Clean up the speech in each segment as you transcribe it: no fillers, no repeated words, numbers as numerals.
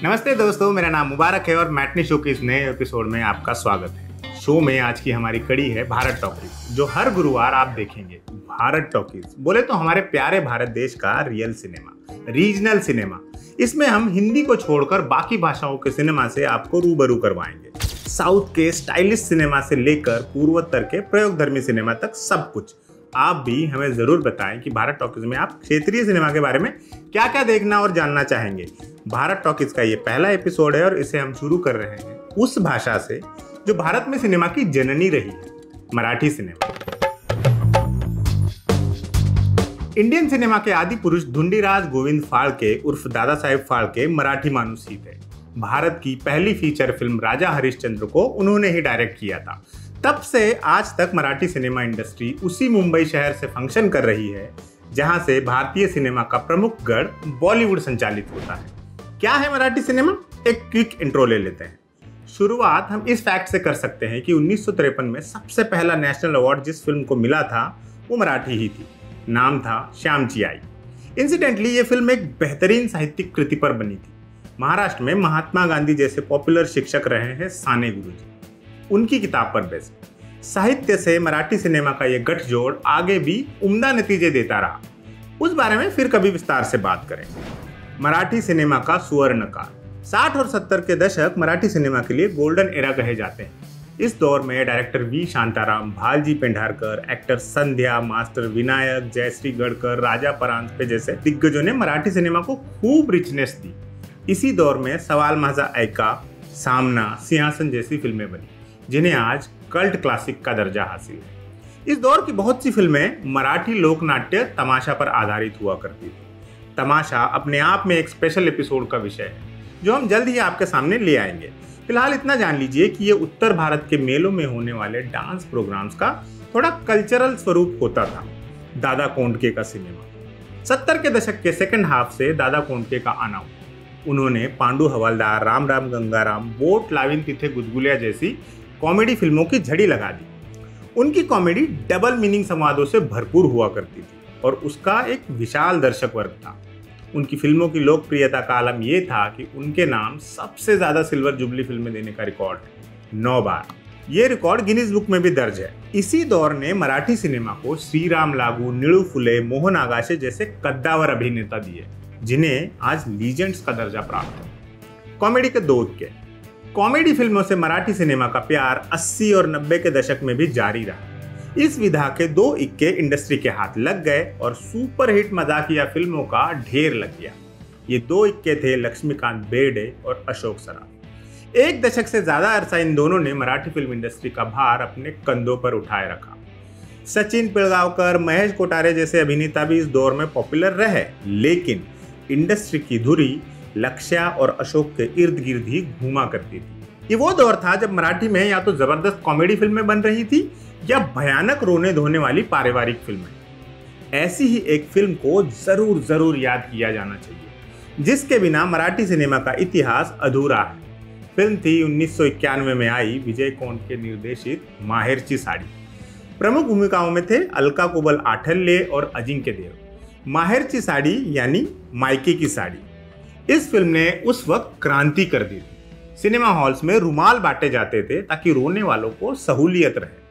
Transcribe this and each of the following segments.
नमस्ते दोस्तों, मेरा नाम मुबारक है और मैटनी शो के इस नए एपिसोड में आपका स्वागत है। शो में आज की हमारी कड़ी है भारत टॉकीज, जो हर गुरुवार आप देखेंगे। भारत टॉकीज बोले तो हमारे प्यारे भारत देश का रियल सिनेमा, रीजनल सिनेमा। इसमें हम हिंदी को छोड़कर बाकी भाषाओं के सिनेमा से आपको रूबरू करवाएंगे। साउथ के स्टाइलिश सिनेमा से लेकर पूर्वोत्तर के प्रयोगधर्मी सिनेमा तक सब कुछ। आप भी हमें जरूर बताएं कि भारत टॉकीज में आप क्षेत्रीय सिनेमा के बारे में क्या क्या देखना और जानना चाहेंगे। भारत टॉकीज का ये पहला एपिसोड है और इसे हम शुरू कर रहे हैं उस भाषा से जो भारत में सिनेमा की जननी रही है, मराठी सिनेमा। इंडियन सिनेमा के आदि पुरुष धुंडीराज गोविंद फाळके उर्फ दादा साहेब फाळके मराठी मानुस ही थे। भारत की पहली फीचर फिल्म राजा हरिश्चंद्र को उन्होंने ही डायरेक्ट किया था। तब से आज तक मराठी सिनेमा इंडस्ट्री उसी मुंबई शहर से फंक्शन कर रही है जहां से भारतीय सिनेमा का प्रमुख गढ़ बॉलीवुड संचालित होता है। क्या है मराठी सिनेमा? एक क्विक इंट्रो ले लेते हैं। शुरुआत हम इस फैक्ट से कर सकते हैं कि 1953 में सबसे पहला नेशनल अवार्ड जिस फिल्म को मिला था वो मराठी ही थी। नाम था श्यामची आई। इंसिडेंटली ये फिल्म एक बेहतरीन साहित्यिक कृति पर बनी थी। महाराष्ट्र में महात्मा गांधी जैसे पॉपुलर शिक्षक रहे हैं साने गुरुजी, उनकी किताब पर बेस्ड। साहित्य से मराठी सिनेमा का ये गठजोड़ आगे भी उम्दा नतीजे देता रहा। उस बारे में फिर कभी विस्तार से बात करेंगे। मराठी सिनेमा का सुवर्ण काल। 60 और 70 के दशक मराठी सिनेमा के लिए गोल्डन एरा कहे जाते हैं। इस दौर में director V Shantaram, Bhalji Pendharkar, actor Sandhya, master Vinayak, Jayshree Gadkar, Raja Paranjpe जैसे दिग्गजों ने मराठी सिनेमा को खूब रिचनेस दी। इसी दौर में सवाल माझा ऐका, सामना, सिंहासन जैसी फिल्में बनी जिन्हें आज कल्ट क्लासिक का दर्जा हासिल है। इस दौर की बहुत सी फिल्में मराठी लोकनाट्य तमाशा पर आधारित हुआ करती थी। तमाशा अपने आप में एक स्पेशल एपिसोड का विषय है जो हम जल्द ही आपके सामने ले आएंगे। फिलहाल इतना जान लीजिए कि ये उत्तर भारत के मेलों में होने वाले डांस प्रोग्राम्स का थोड़ा कल्चरल स्वरूप होता था। दादा कोंडके का सिनेमा 70 के दशक के सेकंड हाफ से दादा कोंडके का आना हुआ। उन्होंने पांडु हवालदार, राम राम गंगाराम, बोट लाविन तिथे गुदगुलिया जैसी कॉमेडी फिल्मों की झड़ी लगा दी। उनकी कॉमेडी डबल मीनिंग संवादों से भरपूर हुआ करती थी और उसका एक विशाल दर्शक वर्ग था। उनकी फिल्मों की लोकप्रियता का आलम यह था कि उनके नाम सबसे ज्यादा सिल्वर जुबली फिल्में देने का रिकॉर्ड है, 9 बार। यह रिकॉर्ड गिनीज बुक में भी दर्ज है। इसी दौर ने मराठी सिनेमा को श्रीराम लागू, नीलू फुले, मोहन आगाशे जैसे कद्दावर अभिनेता दिए जिन्हें आज लीजेंड्स का दर्जा प्राप्त है। कॉमेडी के 2 इक्के। कॉमेडी फिल्मों से मराठी सिनेमा का प्यार 80 और 90 के दशक में भी जारी रहा। इस विधा के 2 इक्के इंडस्ट्री के हाथ लग गए और सुपरहिट मजाकिया फिल्मों का ढेर लग गया। ये 2 इक्के थे लक्ष्मीकांत बेर्डे और अशोक सराफ। एक दशक से ज्यादा अरसा इन दोनों ने मराठी फिल्म इंडस्ट्री का भार अपने कंधों पर उठाए रखा। सचिन पिलगांवकर, महेश कोठारे जैसे अभिनेता भी इस दौर में पॉपुलर रहे, लेकिन इंडस्ट्री की धुरी लक्ष्या और अशोक के इर्द गिर्द ही घूमा करती थी। ये वो दौर था जब मराठी में या तो जबरदस्त कॉमेडी फिल्में बन रही थी या भयानक रोने धोने वाली पारिवारिक फिल्में। ऐसी ही एक फिल्म को जरूर याद किया जाना चाहिए जिसके बिना मराठी सिनेमा का इतिहास अधूरा है। फिल्म थी 1991 में आई विजय कोंडके निर्देशित माहेरची साड़ी। प्रमुख भूमिकाओं में थे अलका कुबल आठल्ये और अजिंक्य देव। माहेरची साड़ी यानी मायके की साड़ी। इस फिल्म ने उस वक्त क्रांति कर दी थी। सिनेमा हॉल्स में रुमाल बांटे जाते थे ताकि रोने वालों को सहूलियत रहे।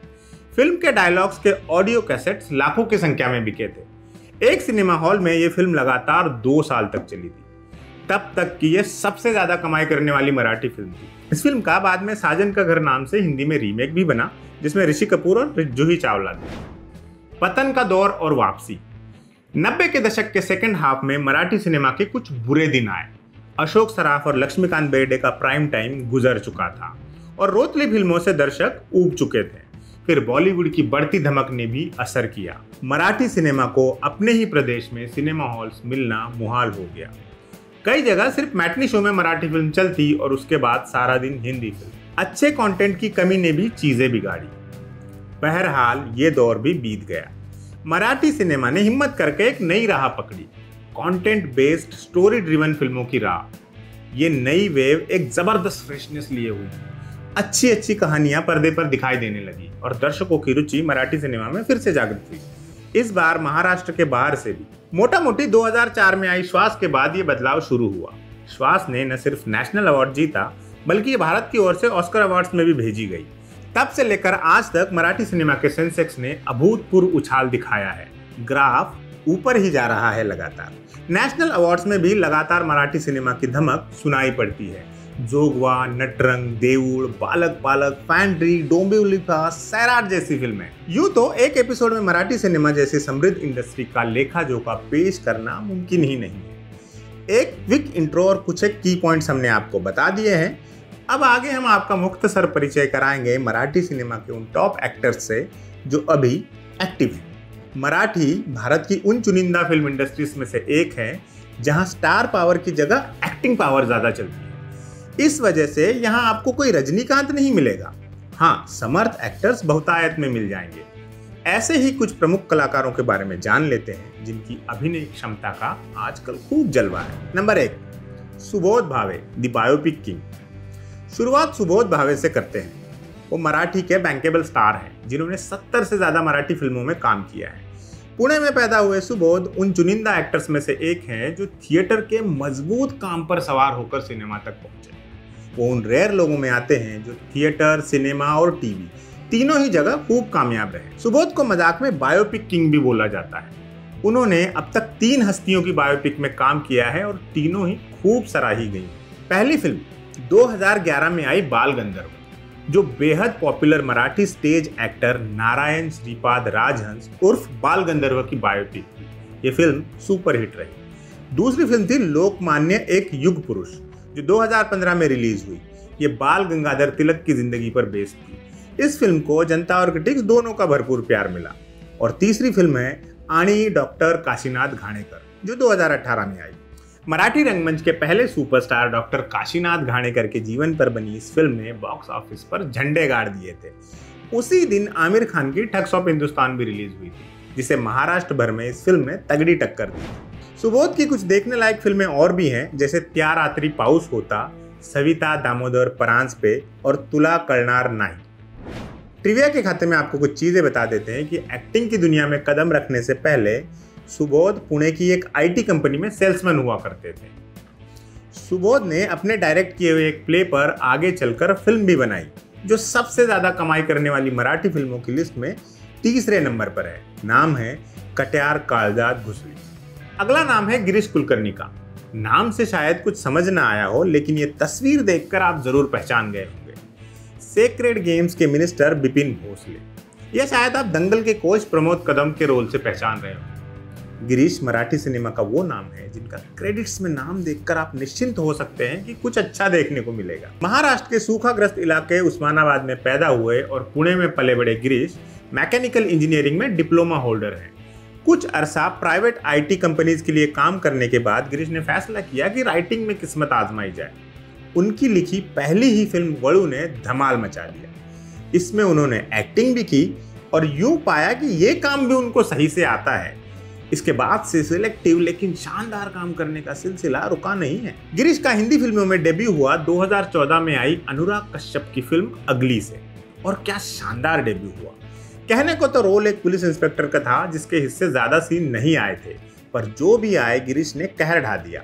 फिल्म के डायलॉग्स के ऑडियो कैसेट्स लाखों की संख्या में बिके थे। एक सिनेमा हॉल में यह फिल्म लगातार 2 साल तक चली थी। तब तक की यह सबसे ज्यादा कमाई करने वाली मराठी फिल्म थी। इस फिल्म का बाद में साजन का घर नाम से हिंदी में रीमेक भी बना जिसमें ऋषि कपूर और जूही चावला थी। पतन का दौर और वापसी। 90 के दशक के सेकंड हाफ में मराठी सिनेमा के कुछ बुरे दिन आए। अशोक सराफ और लक्ष्मीकांत बेर्डे का प्राइम टाइम गुजर चुका था और रोतली फिल्मों से दर्शक ऊब चुके थे। फिर बॉलीवुड की बढ़ती धमक ने भी असर किया। मराठी सिनेमा को अपने ही प्रदेश में सिनेमा हॉल्स मिलना मुहाल हो गया। कई जगह सिर्फ मैटनी शो में मराठी फिल्म चलती और उसके बाद सारा दिन हिंदी फिल्म। अच्छे कंटेंट की कमी ने भी चीजें बिगाड़ी। बहरहाल ये दौर भी बीत गया। मराठी सिनेमा ने हिम्मत करके एक नई राह पकड़ी, कंटेंट बेस्ड स्टोरी ड्रिवन फिल्मों की राह। ये नई वेव एक जबरदस्त फ्रेशनेस लिए हुई। अच्छी कहानियां पर्दे पर दिखाई देने लगी और दर्शकों की रुचि मराठी सिनेमा में फिर से जागृत हुई। इस बार महाराष्ट्र के बाहर से भी। मोटा मोटी 2004 में आई श्वास के बाद ये बदलाव शुरू हुआ। श्वास ने न सिर्फ नेशनल अवार्ड जीता बल्कि ये भारत की ओर से ऑस्कर अवार्ड्स में भी भेजी गई। तब से लेकर आज तक मराठी सिनेमा के सेंसेक्स ने अभूतपूर्व उछाल दिखाया है। ग्राफ ऊपर ही जा रहा है लगातार। नेशनल अवार्ड्स में भी लगातार मराठी सिनेमा की धमक सुनाई पड़ती है। जोगवा, नटरंग, देऊळ, बालक बालक, फॅन्ड्री, डोंबिवलीचा, सैराट जैसी फिल्में। यूं तो एक एपिसोड में मराठी सिनेमा जैसी समृद्ध इंडस्ट्री का लेखा जोखा पेश करना मुमकिन ही नहीं है। एक क्विक इंट्रो और कुछ एक की पॉइंट्स हमने आपको बता दिए हैं। अब आगे हम आपका मुख्तसर परिचय कराएंगे मराठी सिनेमा के उन टॉप एक्टर्स से जो अभी एक्टिव हैं। मराठी भारत की उन चुनिंदा फिल्म इंडस्ट्रीज में से एक है जहां स्टार पावर की जगह एक्टिंग पावर ज्यादा चलती है। इस वजह से यहां आपको कोई रजनीकांत नहीं मिलेगा। हाँ, समर्थ एक्टर्स बहुतायत में मिल जाएंगे। ऐसे ही कुछ प्रमुख कलाकारों के बारे में जान लेते हैं जिनकी अभिनय क्षमता का आजकल खूब जलवा है। Number 1, Subodh Bhave, the biopic king. शुरुआत सुबोध भावे से करते हैं। वो मराठी के बैंकेबल स्टार हैं जिन्होंने 70 से ज्यादा मराठी फिल्मों में काम किया है। पुणे में पैदा हुए सुबोध उन चुनिंदा एक्टर्स में से एक हैं जो थिएटर के मजबूत काम पर सवार होकर सिनेमा तक पहुंचे। वो उन रेयर लोगों में आते हैं जो थिएटर, सिनेमा और टीवी तीनों ही जगह खूब कामयाब रहे। सुबोध को मजाक में बायोपिक किंग भी बोला जाता है। उन्होंने अब तक 3 हस्तियों की बायोपिक में काम किया है और तीनों ही खूब सराही गई। पहली फिल्म 2011 में आई बाल गंधर्व, जो बेहद popular Marathi stage actor Narayan Shripad Rajhans उर्फ बाल गंधर्व की बायोपिक थी। ये फिल्म सुपरहिट रही। दूसरी फिल्म थी लोकमान्य एक युग पुरुष, जो 2015 में रिलीज हुई। ये बाल गंगाधर तिलक की जिंदगी पर बेस्ड थी। इस फिल्म को जनता और क्रिटिक्स दोनों का भरपूर प्यार मिला। और तीसरी फिल्म है आणी डॉक्टर काशीनाथ घाणेकर, जो 2018 में आई। मराठी रंगमंच के पहले सुपरस्टार डॉक्टर काशीनाथ घाणेकर के जीवन पर बनी इस फिल्म ने बॉक्स ऑफिस पर झंडे गाड़ दिए थे। उसी दिन आमिर खान की ठग्स ऑफ हिंदुस्तान भी रिलीज हुई थी, जिसे महाराष्ट्र भर में इस फिल्म ने तगड़ी टक्कर दी। सुबोध की कुछ देखने लायक फिल्में और भी हैं, जैसे त्या रात्री पाऊस होता, सविता दामोदर परांजपे और तुला कळणार नाही। ट्रिविया के खाते में आपको कुछ चीजें बता देते हैं कि एक्टिंग की दुनिया में कदम रखने से पहले सुबोध पुणे की एक आईटी कंपनी में सेल्समैन हुआ करते थे। सुबोध ने अपने डायरेक्ट किए हुए एक प्ले पर आगे चलकर फिल्म भी बनाई, जो सबसे ज्यादा कमाई करने वाली मराठी फिल्मों की लिस्ट में तीसरे नंबर पर है। नाम है कट्यार काळजात घुसली। अगला नाम है गिरीश कुलकर्णी का। नाम से शायद कुछ समझ ना आया हो, लेकिन ये तस्वीर देखकर आप जरूर पहचान गए होंगे। सेक्रेड गेम्स के मिनिस्टर बिपिन भोसले, या शायद आप दंगल के कोच प्रमोद कदम के रोल से पहचान रहे हो। गिरीश मराठी सिनेमा का वो नाम है जिनका क्रेडिट्स में नाम देखकर आप निश्चिंत हो सकते हैं कि कुछ अच्छा देखने को मिलेगा। महाराष्ट्र के सूखाग्रस्त इलाके उस्मानाबाद में पैदा हुए और पुणे में पले बड़े गिरीश मैकेनिकल इंजीनियरिंग में डिप्लोमा होल्डर हैं। कुछ अरसा प्राइवेट आईटी कंपनीज के लिए काम करने के बाद गिरीश ने फैसला किया कि राइटिंग में किस्मत आजमाई जाए। उनकी लिखी पहली ही फिल्म वड़ू ने धमाल मचा दिया। इसमें उन्होंने एक्टिंग भी की और यूं पाया कि ये काम भी उनको सही से आता है। इसके बाद से सिलेक्टिव लेकिन शानदार काम करने का सिलसिला रुका नहीं है। गिरीश का हिंदी फिल्मों में डेब्यू हुआ 2014 में आई अनुराग कश्यप की फिल्म अगली से, और क्या शानदार डेब्यू हुआ। कहने को तो रोल एक पुलिस इंस्पेक्टर का था जिसके हिस्से ज्यादा सीन नहीं आए थे, पर जो भी आए गिरीश ने कहर ढा दिया।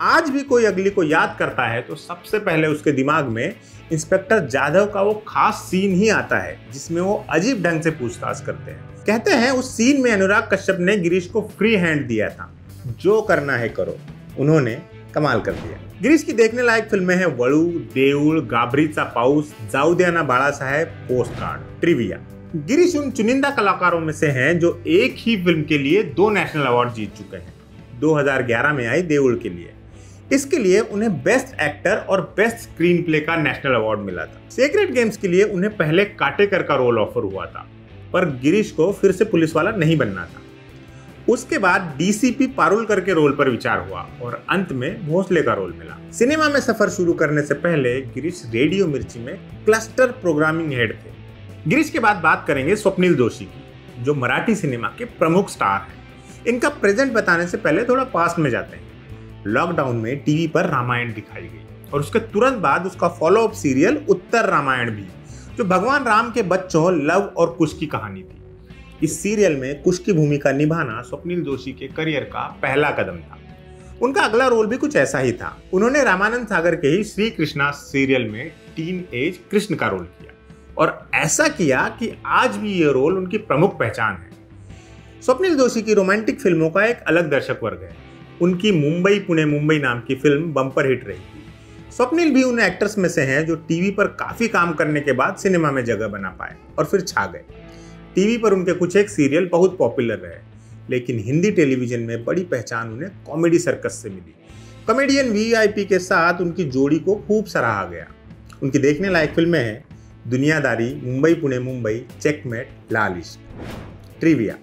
आज भी कोई अगली को याद करता है तो सबसे पहले उसके दिमाग में इंस्पेक्टर जाधव का वो खास सीन ही आता है जिसमें वो अजीब ढंग से पूछताछ करते हैं। कहते हैं उस सीन में अनुराग कश्यप ने गिरीश को फ्री हैंड दिया था, जो करना है करो। उन्होंने कमाल कर दिया। गिरीश की देखने लायक फिल्में हैं वळू, देऊळ, गाभरीचा पाऊस, जाऊ द्या ना बाळासाहेब, पोस्टकार्ड। ट्रिविया, गिरीश उन चुनिंदा कलाकारों में से हैं जो एक ही फिल्म के लिए 2 नेशनल अवार्ड जीत चुके हैं। 2011 में आई देऊळ के लिए। इसके लिए उन्हें बेस्ट एक्टर और बेस्ट स्क्रीन प्ले का नेशनल अवार्ड मिला था। सेक्रेड गेम्स के लिए उन्हें पहले काटेकर का रोल ऑफर हुआ था, पर गिरीश को फिर से पुलिस वाला नहीं बनना था। उसके बाद डीसीपी पारुलकर के रोल पर विचार हुआ और अंत में भोसले का रोल मिला। सिनेमा में सफर शुरू करने से पहले गिरीश रेडियो मिर्ची में क्लस्टर प्रोग्रामिंग हेड थे। गिरीश के बाद बात करेंगे स्वप्निल जोशी की, जो मराठी सिनेमा के प्रमुख स्टार हैं। इनका प्रेजेंट बताने से पहले थोड़ा पास्ट में जाते हैं। लॉकडाउन में टीवी पर रामायण दिखाई गई और उसके तुरंत बाद उसका फॉलो अप सीरियल उत्तर रामायण भी, जो भगवान राम के बच्चों लव और कुश की कहानी थी। इस सीरियल में कुश की भूमिका निभाना स्वप्निल जोशी के करियर का पहला कदम था। उनका अगला रोल भी कुछ ऐसा ही था। उन्होंने रामानंद सागर के ही श्री कृष्णा सीरियल में टीन एज कृष्ण का रोल किया और ऐसा किया कि आज भी ये रोल उनकी प्रमुख पहचान है। स्वप्निल जोशी की रोमांटिक फिल्मों का एक अलग दर्शक वर्ग है। उनकी मुंबई पुणे मुंबई नाम की फिल्म बम्पर हिट रही थी। स्वप्निल भी उन एक्टर्स में से हैं जो टीवी पर काफी काम करने के बाद सिनेमा में जगह बना पाए और फिर छा गए। टीवी पर उनके कुछ एक सीरियल बहुत पॉपुलर रहे, लेकिन हिंदी टेलीविजन में बड़ी पहचान उन्हें कॉमेडी सर्कस से मिली। कॉमेडियन वीआईपी के साथ उनकी जोड़ी को खूब सराहा गया। उनकी देखने लायक फिल्में हैं दुनियादारी, मुंबई पुणे मुंबई, चेकमेट, लाल इश्क। ट्रिविया।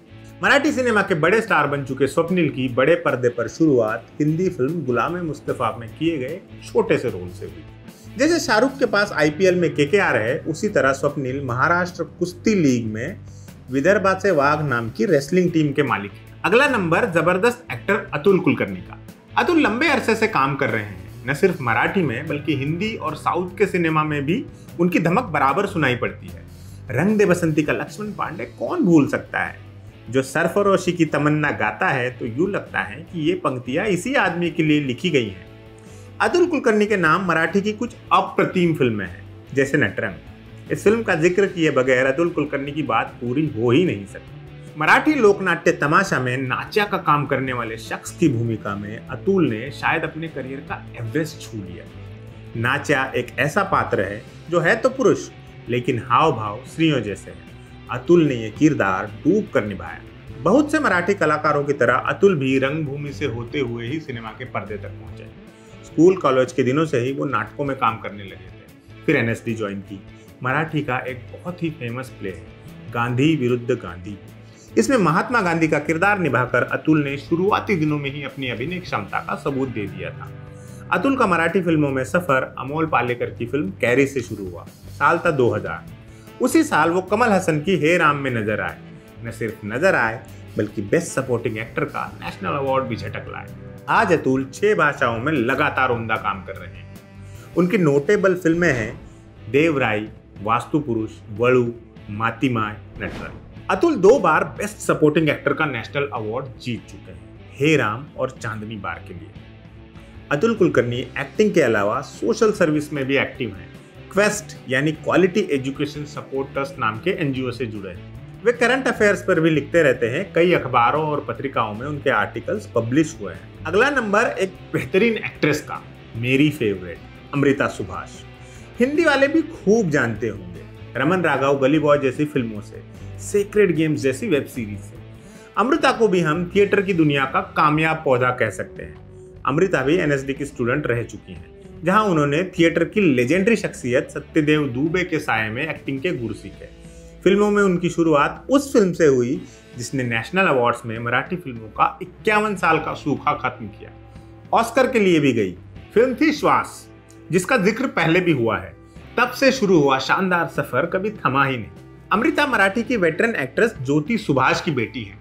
मराठी सिनेमा के बड़े स्टार बन चुके स्वप्निल की बड़े पर्दे पर शुरुआत हिंदी फिल्म गुलाम मुस्तफा में किए गए छोटे से रोल से हुई। जैसे शाहरुख के पास आईपीएल में केकेआर है, उसी तरह स्वप्निल महाराष्ट्र कुश्ती लीग में विदर्भाचे वाघ नाम की रेसलिंग टीम के मालिक हैं। अगला नंबर जबरदस्त एक्टर अतुल कुलकर्णी का। अतुल लंबे अरसे से काम कर रहे हैं। न सिर्फ मराठी में बल्कि हिंदी और साउथ के सिनेमा में भी उनकी धमक बराबर सुनाई पड़ती है। रंग दे बसंती का लक्ष्मण पांडे कौन भूल सकता है, जो सरफरोशी की तमन्ना गाता है तो यूं लगता है कि ये पंक्तियां इसी आदमी के लिए लिखी गई हैं। अतुल कुलकर्णी के नाम मराठी की कुछ अप्रतिम फिल्में हैं, जैसे नटरंग। इस फिल्म का जिक्र किए बगैर अतुल कुलकर्णी की बात पूरी हो ही नहीं सकती। मराठी लोकनाट्य तमाशा में नाचा का काम करने वाले शख्स की भूमिका में अतुल ने शायद अपने करियर का एवरेस्ट छू लिया। नाचा एक ऐसा पात्र है जो है तो पुरुष, लेकिन हाव भाव स्त्रियों जैसे है। अतुल ने यह किरदार डूब कर निभाया। बहुत से मराठी कलाकारों की तरह अतुल भी रंगभूमि से होते हुए ही सिनेमा के पर्दे तक पहुंचे। स्कूल कॉलेज के दिनों से ही वो नाटकों में काम करने लगे थे। फिर एनएसडी ज्वाइन की। मराठी का एक बहुत ही फेमस प्ले है गांधी विरुद्ध गांधी। इसमें महात्मा गांधी का किरदार निभाकर अतुल ने शुरुआती दिनों में ही अपनी अभिनय क्षमता का सबूत दे दिया था। अतुल का मराठी फिल्मों में सफर अमोल पालेकर की फिल्म कैरी से शुरू हुआ। साल था 2000। उसी साल वो कमल हसन की हे राम में नजर आए। न सिर्फ नजर आए बल्कि बेस्ट सपोर्टिंग एक्टर का नेशनल अवार्ड भी झटक लाए। आज अतुल 6 भाषाओं में लगातार उम्दा काम कर रहे हैं। उनकी नोटेबल फिल्में हैं देवराई, वास्तु पुरुष, वळू, मातीमाय, नटरंग। अतुल 2 बार बेस्ट सपोर्टिंग एक्टर का नेशनल अवार्ड जीत चुके हैं, हे राम और चांदनी बार के लिए। अतुल कुलकर्णी एक्टिंग के अलावा सोशल सर्विस में भी एक्टिव हैं। क्वेस्ट यानी क्वालिटी एजुकेशन सपोर्ट ट्रस्ट नाम के एनजीओ से जुड़े हैं। वे करंट अफेयर्स पर भी लिखते रहते हैं। कई अखबारों और पत्रिकाओं में उनके आर्टिकल्स पब्लिश हुए हैं। अगला नंबर एक बेहतरीन एक्ट्रेस का, मेरी फेवरेट अमृता सुभाष। हिंदी वाले भी खूब जानते होंगे। रमन राघव, गली बॉय जैसी फिल्मों से, सेक्रेड गेम्स जैसी वेब सीरीज से। अमृता को भी हम थिएटर की दुनिया का कामयाब पौधा कह सकते हैं। अमृता भी एनएसडी की स्टूडेंट रह चुकी हैं, जहां उन्होंने थिएटर की लेजेंडरी शख्सियत सत्यदेव दुबे के साये में एक्टिंग के गुर सीखे। फिल्मों में उनकी शुरुआत उस फिल्म से हुई जिसने नेशनल अवार्ड्स में मराठी फिल्मों का 51 साल का सूखा खत्म किया। ऑस्कर के लिए भी गई। फिल्म थी श्वास, जिसका जिक्र पहले भी हुआ है। तब से शुरू हुआ शानदार सफर कभी थमा ही नहीं। अमृता मराठी की वेटरन एक्ट्रेस ज्योति सुभाष की बेटी है।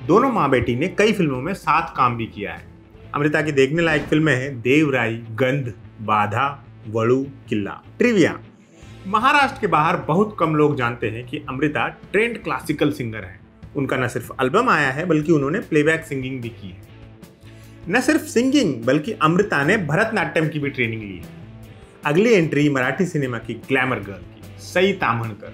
दोनों माँ बेटी ने कई फिल्मों में साथ काम भी किया है। अमृता की देखने लायक फिल्में हैं देवराई, गंध, बाधा, वळू, किल्ला। ट्रिविया। महाराष्ट्र के बाहर बहुत कम लोग जानते हैं कि अमृता ट्रेंड क्लासिकल सिंगर है। उनका न सिर्फ एल्बम आया है बल्कि उन्होंने प्लेबैक सिंगिंग भी की है। न सिर्फ सिंगिंग बल्कि अमृता ने भरतनाट्यम की भी ट्रेनिंग ली है। अगली एंट्री मराठी सिनेमा की ग्लैमर गर्ल की, सई ताम्हणकर।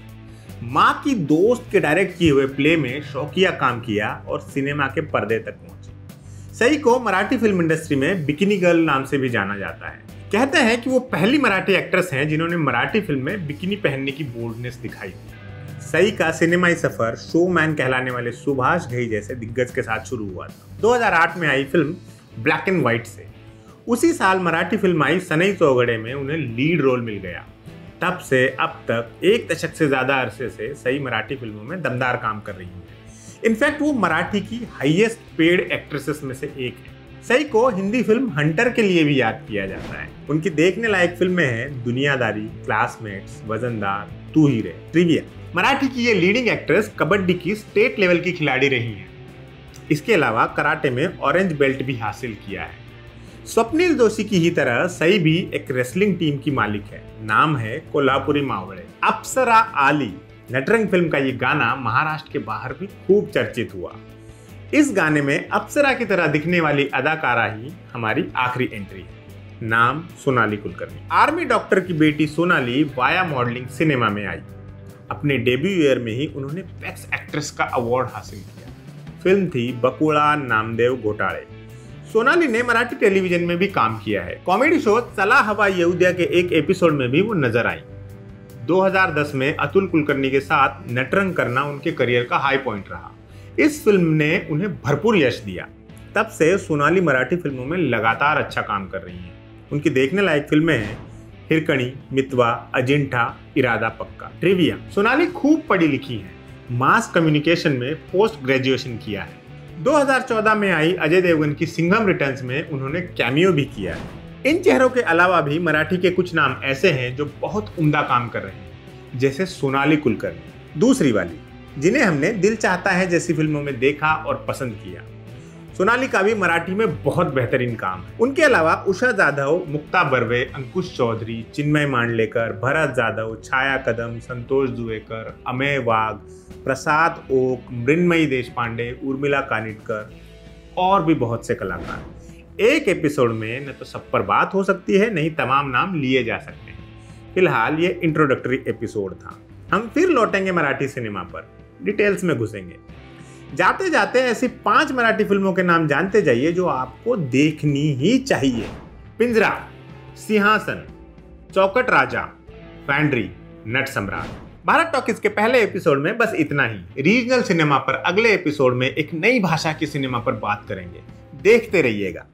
माँ की दोस्त के डायरेक्ट किए हुए प्ले में शौकिया काम किया और सिनेमा के पर्दे तक पहुंची। सई को मराठी फिल्म इंडस्ट्री में बिकिनी गर्ल नाम से भी जाना जाता है। कहते हैं कि वो पहली मराठी एक्ट्रेस हैं जिन्होंने मराठी फिल्म में बिकिनी पहनने की बोल्डनेस दिखाई। सई का सिनेमाई सफर शोमैन कहलाने वाले सुभाष घई जैसे दिग्गज के साथ शुरू हुआ था। 2008 में आई फिल्म ब्लैक एंड व्हाइट से। उसी साल मराठी फिल्म आई सनई चौगड़े में उन्हें लीड रोल मिल गया। तब से अब तक 1 दशक से ज्यादा अरसे से सई मराठी फिल्मों में दमदार काम कर रही है। इनफैक्ट वो मराठी की हाईएस्ट पेड एक्ट्रेसेस में से एक है। सई को हिंदी फिल्म हंटर के लिए भी याद किया जाता है। उनकी देखने लायक फिल्में हैं दुनियादारी, क्लासमेट्स, वजनदार, तू ही रे। ट्रिविया। मराठी की ये लीडिंग एक्ट्रेस कबड्डी की स्टेट लेवल की खिलाड़ी रही हैं। इसके अलावा कराटे में ऑरेंज बेल्ट भी हासिल किया है। स्वप्निल जोशी की ही तरह सई भी एक रेसलिंग टीम की मालिक है। नाम है कोल्हापुरी मावळे। अप्सरा आली। नटरंग फिल्म का ये गाना महाराष्ट्र के बाहर भी खूब चर्चित हुआ। इस गाने में अप्सरा की तरह दिखने वाली अदाकारा ही हमारी आखिरी एंट्री है। नाम सोनाली कुलकर्णी। आर्मी डॉक्टर की बेटी सोनाली वाया मॉडलिंग सिनेमा में आई। अपने डेब्यू ईयर में ही उन्होंने बेस्ट एक्ट्रेस का अवार्ड हासिल किया। फिल्म थी बकुळा नामदेव घोटाळे। सोनाली ने मराठी टेलीविजन में भी काम किया है। कॉमेडी शो चला हवा येऊ द्या के एक एपिसोड में भी वो नजर आई। 2010 में अतुल कुलकर्णी के साथ नटरंग करना उनके करियर का हाई पॉइंट रहा। इस फिल्म ने उन्हें भरपूर यश दिया। तब से सोनाली मराठी फिल्मों में लगातार अच्छा काम कर रही हैं। उनकी देखने लायक फिल्में हैं हिरकणी, मितवा, अजिंठा, इरादा पक्का। ट्रिविया: सोनाली खूब पढ़ी लिखी है। मास कम्युनिकेशन में पोस्ट ग्रेजुएशन किया है। 2014 में आई अजय देवगन की सिंघम रिटर्न्स में उन्होंने कैमियो भी किया है। इन चेहरों के अलावा भी मराठी के कुछ नाम ऐसे हैं जो बहुत उम्दा काम कर रहे हैं, जैसे सोनाली कुलकर्णी, दूसरी वाली, जिन्हें हमने दिल चाहता है जैसी फिल्मों में देखा और पसंद किया। सोनाली का भी मराठी में बहुत बेहतरीन काम है। उनके अलावा उषा जाधव, मुक्ता बर्वे, अंकुश चौधरी, चिन्मय मांडलेकर, भरत जाधव, छाया कदम, संतोष दुवेकर, अमेय वाघ, प्रसाद ओक, मृण्मयी देशपांडे, उर्मिला कानिटकर और भी बहुत से कलाकार। एक एपिसोड में न तो सब पर बात हो सकती है, नहीं तमाम नाम लिए जा सकते हैं। फिलहाल ये इंट्रोडक्टरी एपिसोड था। हम फिर लौटेंगे मराठी सिनेमा पर, डिटेल्स में घुसेंगे। जाते जाते ऐसी 5 मराठी फिल्मों के नाम जानते जाइए जो आपको देखनी ही चाहिए। पिंजरा, सिंहासन, चौकट राजा, फैंड्री, नट सम्राट। भारत टॉकीज के पहले एपिसोड में बस इतना ही। रीजनल सिनेमा पर अगले एपिसोड में एक नई भाषा की सिनेमा पर बात करेंगे। देखते रहिएगा।